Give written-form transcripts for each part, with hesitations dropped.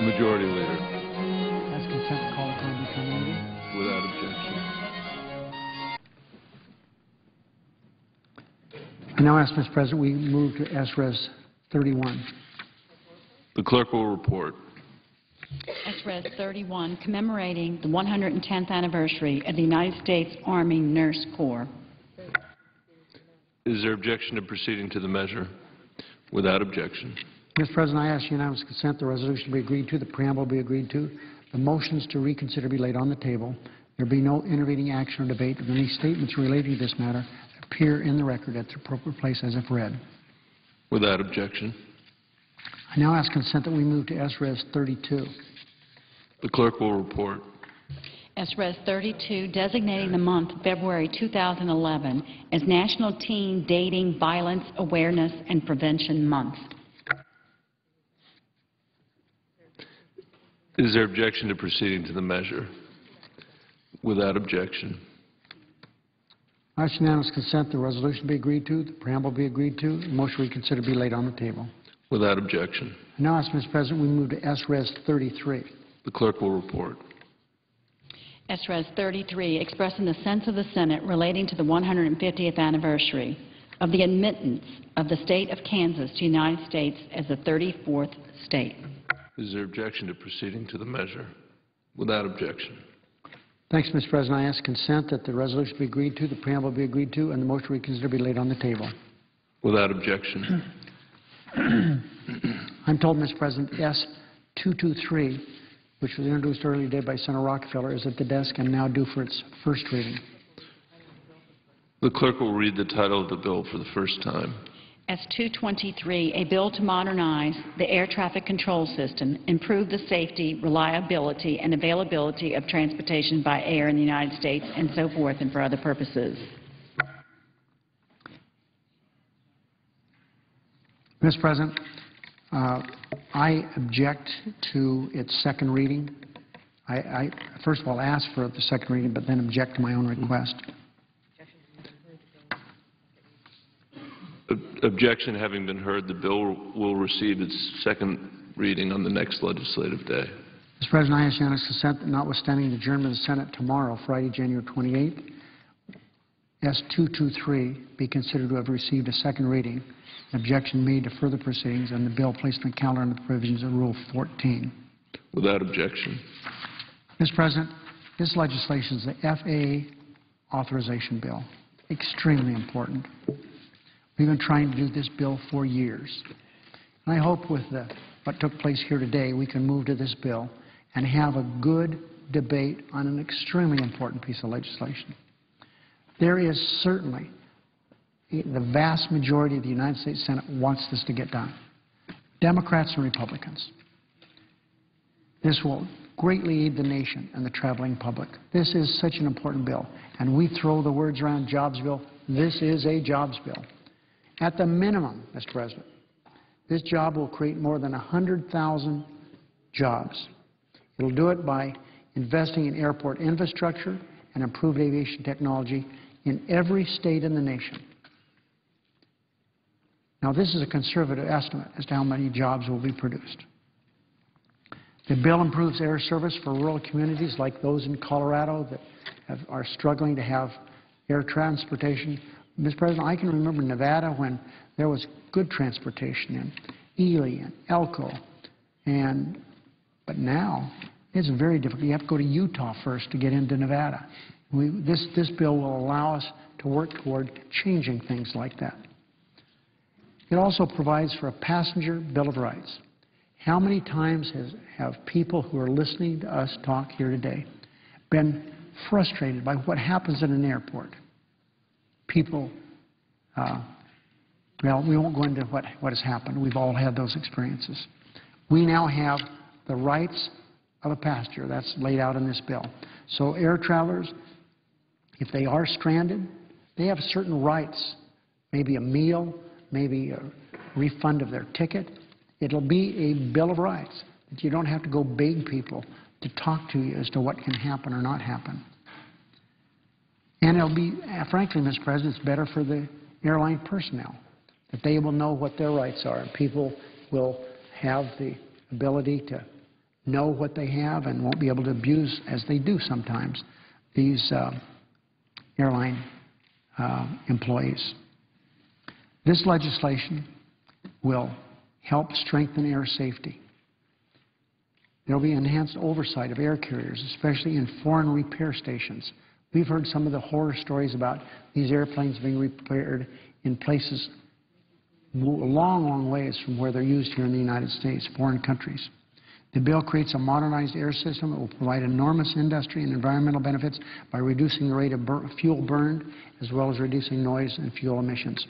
Majority Leader. Ask consent to call the time to become meeting. Without objection. I now ask, Mr. President, we move to S-Res 31. The clerk will report. S-Res 31, commemorating the 110th anniversary of the United States Army Nurse Corps. Is there objection to proceeding to the measure? Without objection. Mr. President, I ask unanimous consent the resolution be agreed to, the preamble be agreed to, the motions to reconsider be laid on the table. There be no intervening action or debate, and any statements relating to this matter appear in the record at the appropriate place as if read. Without objection. I now ask consent that we move to S-Res 32. The clerk will report. S-Res 32, designating the month February 2011 as National Teen Dating Violence Awareness and Prevention Month. Is there objection to proceeding to the measure? Without objection. I ask unanimous consent the resolution be agreed to, the preamble be agreed to, the motion reconsider be laid on the table. Without objection. I now ask, Mr. President, we move to S-Res 33. The clerk will report. S-Res 33, expressing the sense of the Senate relating to the 150th anniversary of the admittance of the state of Kansas to the United States as the 34th state. Is there objection to proceeding to the measure? Without objection. Thanks, Mr. President. I ask consent that the resolution be agreed to, the preamble be agreed to, and the motion reconsider be laid on the table. Without objection. I'm told, Mr. President, S-223, which was introduced earlier today by Senator Rockefeller, is at the desk and now due for its first reading. The clerk will read the title of the bill for the first time. S-223, a bill to modernize the air traffic control system, improve the safety, reliability, and availability of transportation by air in the United States, and so forth, and for other purposes. Mr. President, I object to its second reading. I first of all ask for the second reading, but then object to my own request. Objection having been heard, the bill will receive its second reading on the next legislative day. Mr. President, I ask unanimous consent that notwithstanding the adjournment of the Senate tomorrow, Friday, January 28th, S-223 be considered to have received a second reading. Objection made to further proceedings, and the bill placed on the calendar under the provisions of Rule 14. Without objection. Mr. President, this legislation is the FAA authorization bill. Extremely important. We've been trying to do this bill for years. And I hope with what took place here today, we can move to this bill and have a good debate on an extremely important piece of legislation. There is certainly, the vast majority of the United States Senate wants this to get done. Democrats and Republicans. This will greatly aid the nation and the traveling public. This is such an important bill. And we throw the words around jobs bill. This is a jobs bill. At the minimum, Mr. President, this job will create more than 100,000 jobs. It will do it by investing in airport infrastructure and improved aviation technology in every state in the nation. Now, this is a conservative estimate as to how many jobs will be produced. The bill improves air service for rural communities like those in Colorado that are struggling to have air transportation. Mr. President, I can remember Nevada when there was good transportation in Ely and Elko, but now it's very difficult. You have to go to Utah first to get into Nevada. This bill will allow us to work toward changing things like that. It also provides for a passenger Bill of Rights. How many times have people who are listening to us talk here today been frustrated by what happens at an airport? People, well, we won't go into what has happened. We've all had those experiences. We now have the rights of a passenger. That's laid out in this bill. So air travelers, if they are stranded, they have certain rights, maybe a meal, maybe a refund of their ticket. It'll be a Bill of Rights that you don't have to go beg people to talk to you as to what can happen or not happen. And it'll be, frankly, Mr. President, it's better for the airline personnel, that they will know what their rights are, and people will have the ability to know what they have and won't be able to abuse, as they do sometimes, these airline employees. This legislation will help strengthen air safety. There will be enhanced oversight of air carriers, especially in foreign repair stations. We've heard some of the horror stories about these airplanes being repaired in places a long, long ways from where they're used here in the United States, foreign countries. The bill creates a modernized air system that will provide enormous industry and environmental benefits by reducing the rate of fuel burned, as well as reducing noise and fuel emissions.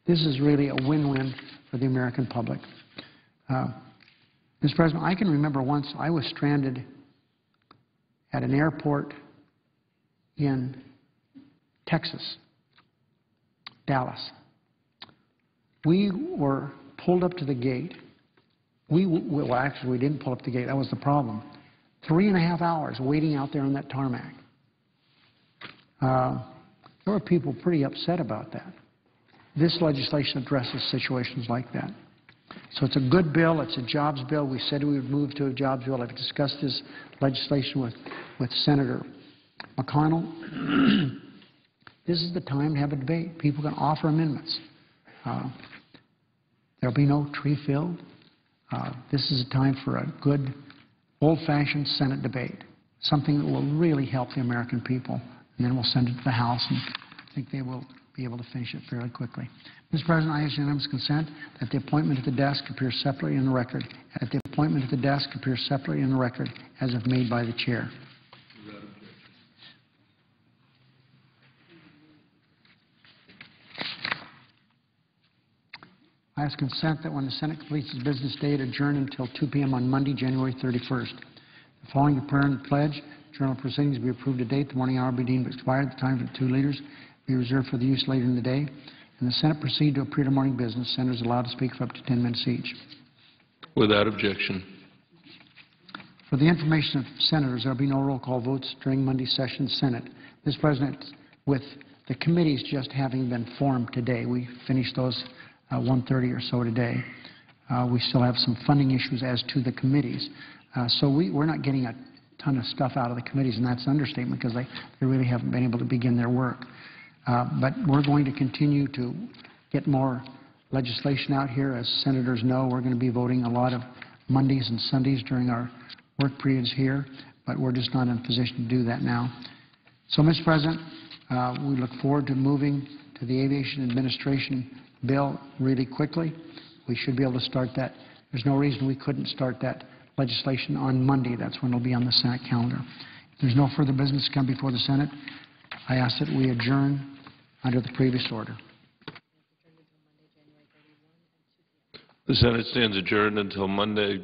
This is really a win-win for the American public. Mr. President, I can remember once I was stranded at an airport in Texas, Dallas. We were pulled up to the gate. Well, actually, we didn't pull up the gate. That was the problem. 3.5 hours waiting out there on that tarmac. There were people pretty upset about that. This legislation addresses situations like that. So it's a good bill. It's a jobs bill. We said we would move to a jobs bill. I've discussed this legislation with Senator McConnell. This is the time to have a debate. People can offer amendments. There'll be no tree filled. This is a time for a good, old-fashioned Senate debate, something that will really help the American people. And then we'll send it to the House, and I think they will be able to finish it fairly quickly. Mr. President, I ask unanimous consent that the appointment at the desk appear separately in the record. At the appointment at the desk appear separately in the record as if made by the chair. I ask consent that when the Senate completes its business day, it adjourn until 2 p.m. on Monday, January 31st. The following the prayer and pledge, journal proceedings be approved to date. The morning hour be deemed expired. The time for the two leaders be reserved for the use later in the day. And the Senate proceed to appear to morning business. Senators allowed to speak for up to 10 minutes each. Without objection. For the information of senators, there will be no roll call votes during Monday's session of the Senate. Mr. President, with the committees just having been formed today, we finished those 1:30 or so today. We still have some funding issues as to the committees. So we're not getting a ton of stuff out of the committees, and that's an understatement because they really haven't been able to begin their work. But we're going to continue to get more legislation out here. As senators know, we're going to be voting a lot of Mondays and Sundays during our work periods here, but we're just not in a position to do that now. So, Mr. President, we look forward to moving to the Aviation Administration bill really quickly. We should be able to start that. There's no reason we couldn't start that legislation on Monday. That's when it'll be on the Senate calendar. If there's no further business to come before the Senate, I ask that we adjourn under the previous order. The Senate stands adjourned until Monday,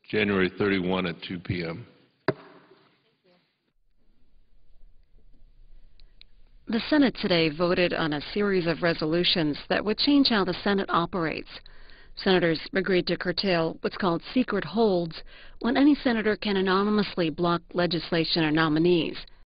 January 31 at 2 p.m. The Senate today voted on a series of resolutions that would change how the Senate operates. Senators agreed to curtail what's called secret holds when any senator can anonymously block legislation or nominees.